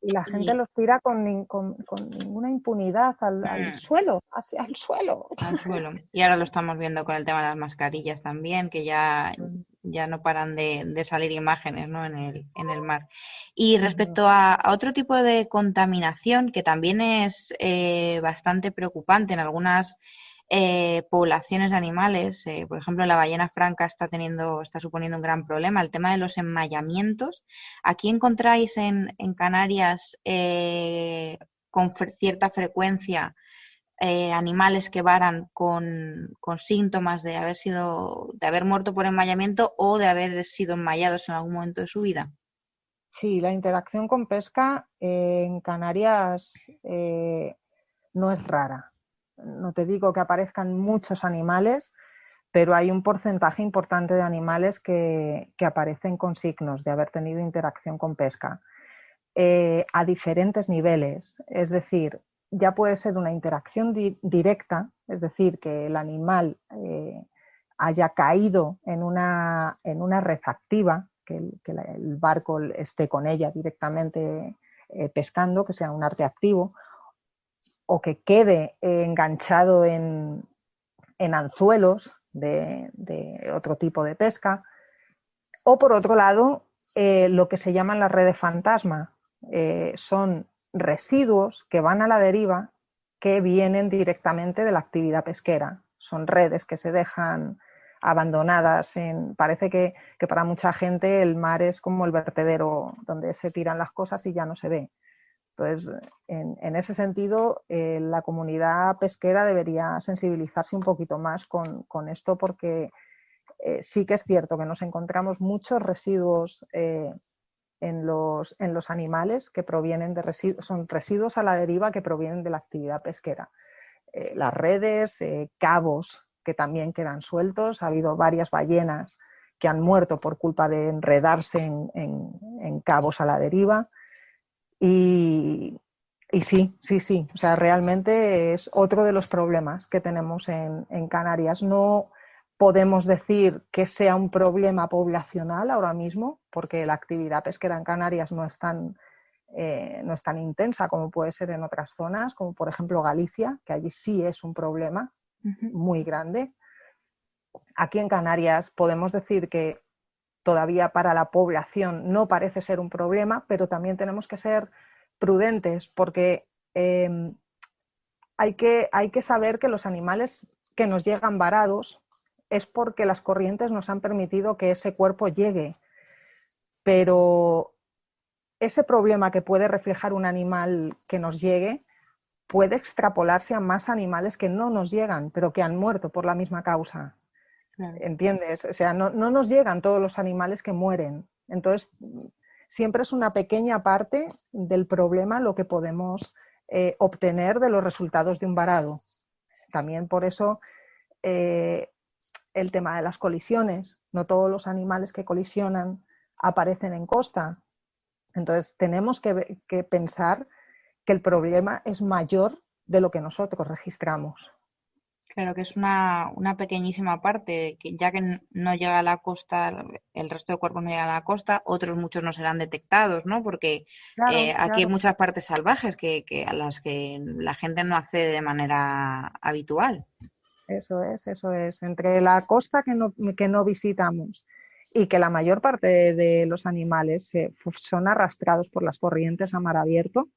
Y la gente Y los tira con ninguna impunidad al mm, suelo, hacia el suelo. al suelo. Y ahora lo estamos viendo con el tema de las mascarillas también, que ya no paran de salir imágenes, ¿no? en el mar. Y Ujú. respecto a otro tipo de contaminación que también es bastante preocupante en algunas poblaciones de animales, por ejemplo, la ballena franca está suponiendo un gran problema, el tema de los enmayamientos. ¿Aquí encontráis en Canarias con cierta frecuencia animales que varan con síntomas de haber muerto por enmayamiento o de haber sido enmayados en algún momento de su vida? Sí, la interacción con pesca en Canarias no es rara. No te digo que aparezcan muchos animales, pero hay un porcentaje importante de animales que aparecen con signos de haber tenido interacción con pesca. A diferentes niveles. Es decir, ya puede ser una interacción directa, es decir, que el animal haya caído en una red activa, el barco esté con ella directamente pescando, que sea un arte activo, o que quede enganchado en anzuelos de otro tipo de pesca, o por otro lado, lo que se llaman las redes fantasma. Son residuos que van a la deriva que vienen directamente de la actividad pesquera. Son redes que se dejan abandonadas. Parece que para mucha gente el mar es como el vertedero donde se tiran las cosas y ya no se ve. Entonces, en ese sentido, la comunidad pesquera debería sensibilizarse un poquito más con esto porque sí que es cierto que nos encontramos muchos residuos en los animales que provienen de residuos, son residuos a la deriva que provienen de la actividad pesquera. Las redes, cabos que también quedan sueltos, ha habido varias ballenas que han muerto por culpa de enredarse en cabos a la deriva y, y sí, sí, sí, o sea, realmente es otro de los problemas que tenemos en Canarias. No podemos decir que sea un problema poblacional ahora mismo, porque la actividad pesquera en Canarias no es tan intensa como puede ser en otras zonas, como por ejemplo Galicia, que allí sí es un problema Ujú. muy grande. Aquí en Canarias podemos decir que todavía para la población no parece ser un problema, pero también tenemos que ser prudentes porque hay que saber que los animales que nos llegan varados es porque las corrientes nos han permitido que ese cuerpo llegue, pero ese problema que puede reflejar un animal que nos llegue puede extrapolarse a más animales que no nos llegan, pero que han muerto por la misma causa. Claro. ¿Entiendes? O sea, no nos llegan todos los animales que mueren. Entonces, siempre es una pequeña parte del problema lo que podemos obtener de los resultados de un varado. También por eso eh, el tema de las colisiones. No todos los animales que colisionan aparecen en costa. Entonces, tenemos que pensar que el problema es mayor de lo que nosotros registramos. Claro que es una pequeñísima parte, que ya que no llega a la costa, el resto de cuerpos no llegan a la costa, otros muchos no serán detectados, ¿no? Porque Claro, aquí hay claro. muchas partes salvajes que a las que la gente no accede de manera habitual. Eso es, eso es. Entre la costa que no visitamos y que la mayor parte de los animales son arrastrados por las corrientes a mar abierto,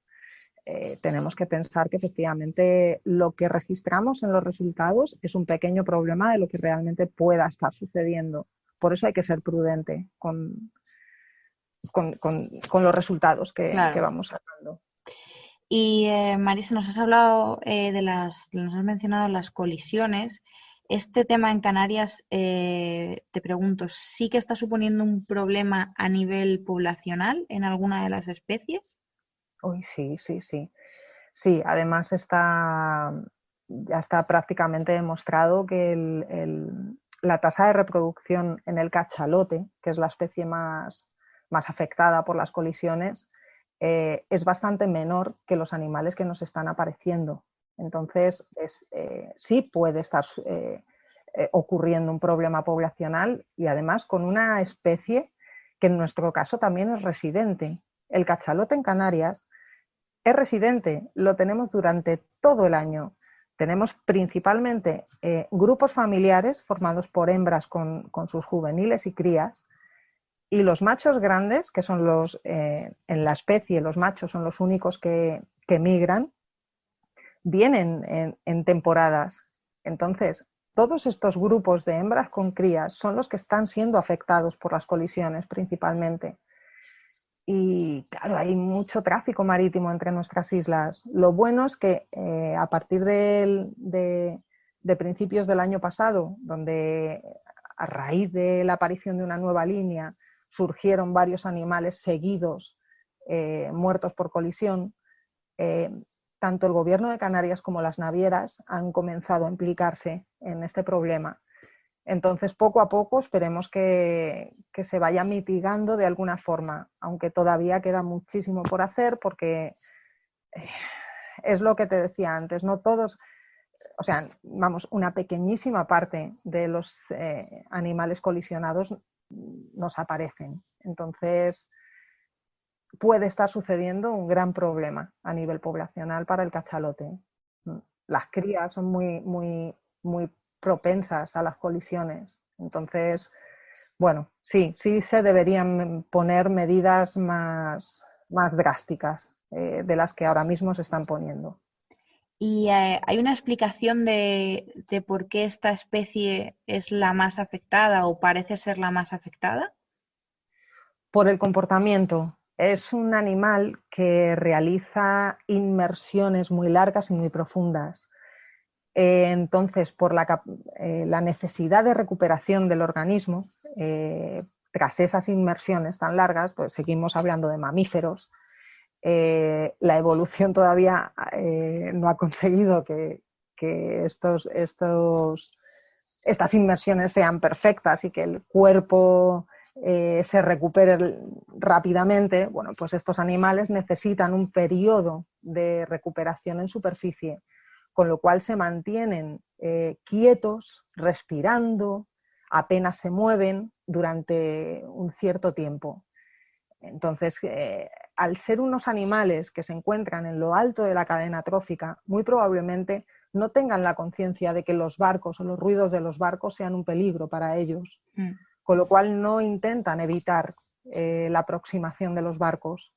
tenemos que pensar que efectivamente lo que registramos en los resultados es un pequeño problema de lo que realmente pueda estar sucediendo. Por eso hay que ser prudente con los resultados que Claro. vamos sacando. Y Marisa, nos has hablado nos has mencionado las colisiones. Este tema en Canarias, te pregunto, ¿sí que está suponiendo un problema a nivel poblacional en alguna de las especies? Uy, sí, sí, sí. Sí, además ya está prácticamente demostrado que la tasa de reproducción en el cachalote, que es la especie más afectada por las colisiones, es bastante menor que los animales que nos están apareciendo. Entonces, sí puede estar ocurriendo un problema poblacional y además con una especie que en nuestro caso también es residente. El cachalote en Canarias es residente, lo tenemos durante todo el año. Tenemos principalmente grupos familiares formados por hembras con sus juveniles y crías, y los machos grandes, que son en la especie, los machos son los únicos que migran, vienen en temporadas. Entonces, todos estos grupos de hembras con crías son los que están siendo afectados por las colisiones principalmente. Y claro, hay mucho tráfico marítimo entre nuestras islas. Lo bueno es que a partir de principios del año pasado, donde a raíz de la aparición de una nueva línea surgieron varios animales seguidos muertos por colisión, eh, tanto el gobierno de Canarias como las navieras han comenzado a implicarse en este problema. Entonces, poco a poco esperemos que se vaya mitigando de alguna forma, aunque todavía queda muchísimo por hacer porque es lo que te decía antes, no todos, o sea, vamos, una pequeñísima parte de los animales colisionados nos aparecen. Entonces, puede estar sucediendo un gran problema a nivel poblacional para el cachalote. Las crías son muy propensas a las colisiones. Entonces, bueno, sí se deberían poner medidas más drásticas de las que ahora mismo se están poniendo. ¿Y hay una explicación de por qué esta especie es la más afectada o parece ser la más afectada? Por el comportamiento. Es un animal que realiza inmersiones muy largas y muy profundas. Entonces, por la necesidad de recuperación del organismo, tras esas inmersiones tan largas, pues seguimos hablando de mamíferos, la evolución todavía no ha conseguido que estas inmersiones sean perfectas y que el cuerpo se recupere rápidamente. Bueno, pues estos animales necesitan un periodo de recuperación en superficie, con lo cual se mantienen quietos, respirando, apenas se mueven durante un cierto tiempo. Entonces, al ser unos animales que se encuentran en lo alto de la cadena trófica, muy probablemente no tengan la conciencia de que los barcos o los ruidos de los barcos sean un peligro para ellos, con lo cual no intentan evitar la aproximación de los barcos.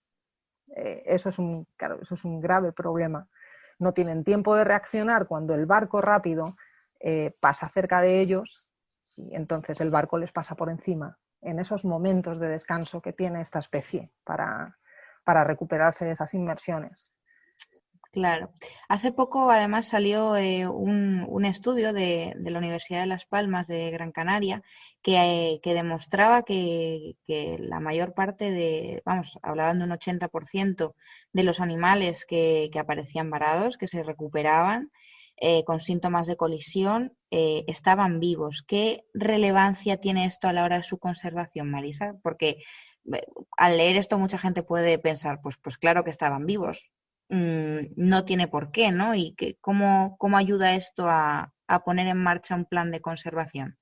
Claro, eso es un grave problema. No tienen tiempo de reaccionar cuando el barco rápido pasa cerca de ellos y entonces el barco les pasa por encima en esos momentos de descanso que tiene esta especie para recuperarse de esas inmersiones. Claro. Hace poco, además, salió un estudio de la Universidad de Las Palmas de Gran Canaria que demostraba que la mayor parte vamos, hablaban de un 80% de los animales que aparecían varados, que se recuperaban con síntomas de colisión, estaban vivos. ¿Qué relevancia tiene esto a la hora de su conservación, Marisa? Porque al leer esto mucha gente puede pensar, pues claro que estaban vivos, no tiene por qué, ¿no? Y cómo ayuda esto a a poner en marcha un plan de conservación?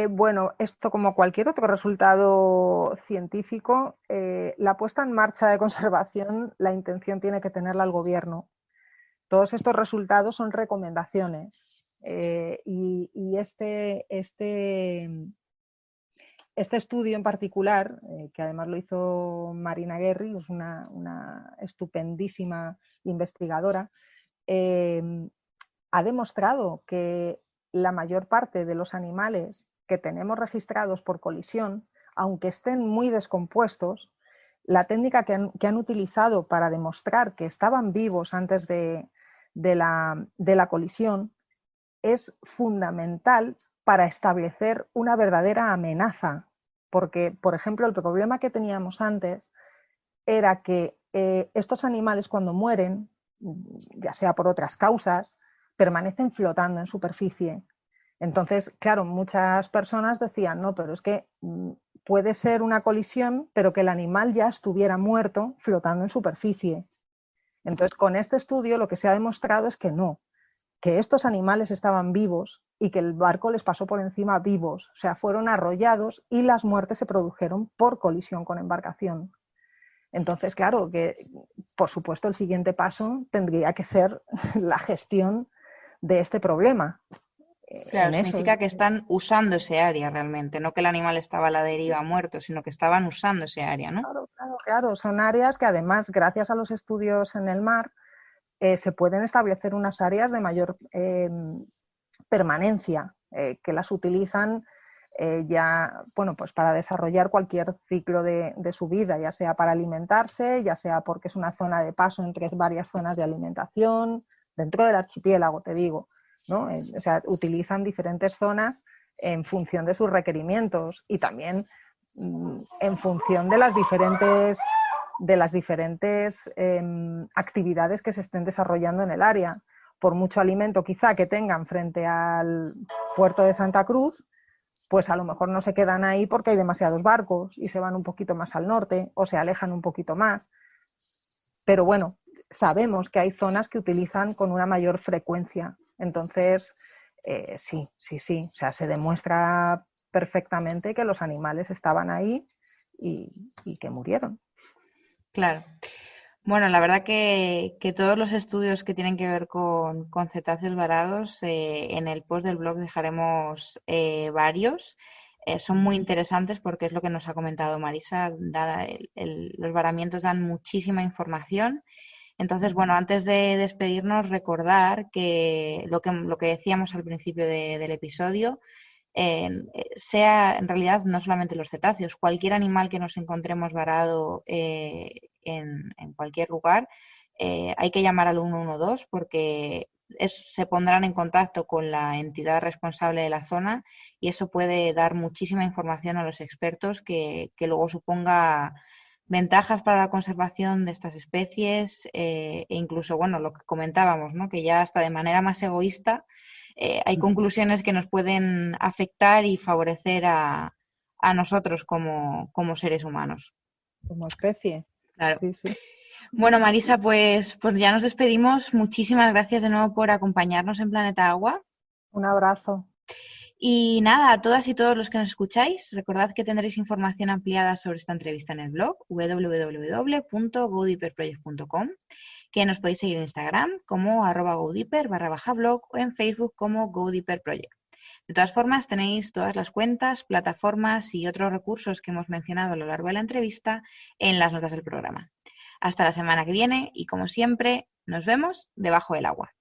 Bueno, esto como cualquier otro resultado científico, la puesta en marcha de conservación, la intención tiene que tenerla el gobierno. Todos estos resultados son recomendaciones y este estudio en particular, que además lo hizo Marina Guerri, es una estupendísima investigadora, ha demostrado que la mayor parte de los animales que tenemos registrados por colisión, aunque estén muy descompuestos, la técnica que han utilizado para demostrar que estaban vivos antes de la colisión es fundamental para establecer una verdadera amenaza. Porque, por ejemplo, el problema que teníamos antes era que estos animales cuando mueren, ya sea por otras causas, permanecen flotando en superficie. Entonces, claro, muchas personas decían, no, pero es que puede ser una colisión, pero que el animal ya estuviera muerto flotando en superficie. Entonces, con este estudio lo que se ha demostrado es que no, que estos animales estaban vivos y que el barco les pasó por encima vivos, o sea, fueron arrollados y las muertes se produjeron por colisión con embarcación. Entonces, claro, que por supuesto el siguiente paso tendría que ser la gestión de este problema. Claro, significa que están usando ese área realmente, no que el animal estaba a la deriva muerto, sino que estaban usando ese área, ¿no? Claro, son áreas que además, gracias a los estudios en el mar, se pueden establecer unas áreas de mayor permanencia, que las utilizan ya, bueno, pues para desarrollar cualquier ciclo de su vida, ya sea para alimentarse, ya sea porque es una zona de paso entre varias zonas de alimentación, dentro del archipiélago, te digo, ¿no? O sea, utilizan diferentes zonas en función de sus requerimientos y también en función de las diferentes actividades que se estén desarrollando en el área. Por mucho alimento quizá que tengan frente al puerto de Santa Cruz, pues a lo mejor no se quedan ahí porque hay demasiados barcos y se van un poquito más al norte o se alejan un poquito más. Pero bueno, sabemos que hay zonas que utilizan con una mayor frecuencia. Entonces, sí. O sea, se demuestra perfectamente que los animales estaban ahí y que murieron. Claro. Bueno, la verdad que todos los estudios que tienen que ver con cetáceos varados, en el post del blog dejaremos varios. Son muy interesantes porque es lo que nos ha comentado Marisa. Los varamientos dan muchísima información. Entonces, bueno, antes de despedirnos, recordar que lo que decíamos al principio del episodio, sea en realidad no solamente los cetáceos, cualquier animal que nos encontremos varado en cualquier lugar, hay que llamar al 112 porque se pondrán en contacto con la entidad responsable de la zona y eso puede dar muchísima información a los expertos que luego suponga ventajas para la conservación de estas especies e incluso, bueno, lo que comentábamos, ¿no? Que ya hasta de manera más egoísta hay conclusiones que nos pueden afectar y favorecer a nosotros como seres humanos. Como especie. Claro. Sí. Bueno, Marisa, pues ya nos despedimos. Muchísimas gracias de nuevo por acompañarnos en Planeta Agua. Un abrazo. Y nada, a todas y todos los que nos escucháis, recordad que tendréis información ampliada sobre esta entrevista en el blog www.godeeperproject.com, que nos podéis seguir en Instagram como @godeeper_blog o en Facebook como godeeperproject. De todas formas, tenéis todas las cuentas, plataformas y otros recursos que hemos mencionado a lo largo de la entrevista en las notas del programa. Hasta la semana que viene y, como siempre, nos vemos debajo del agua.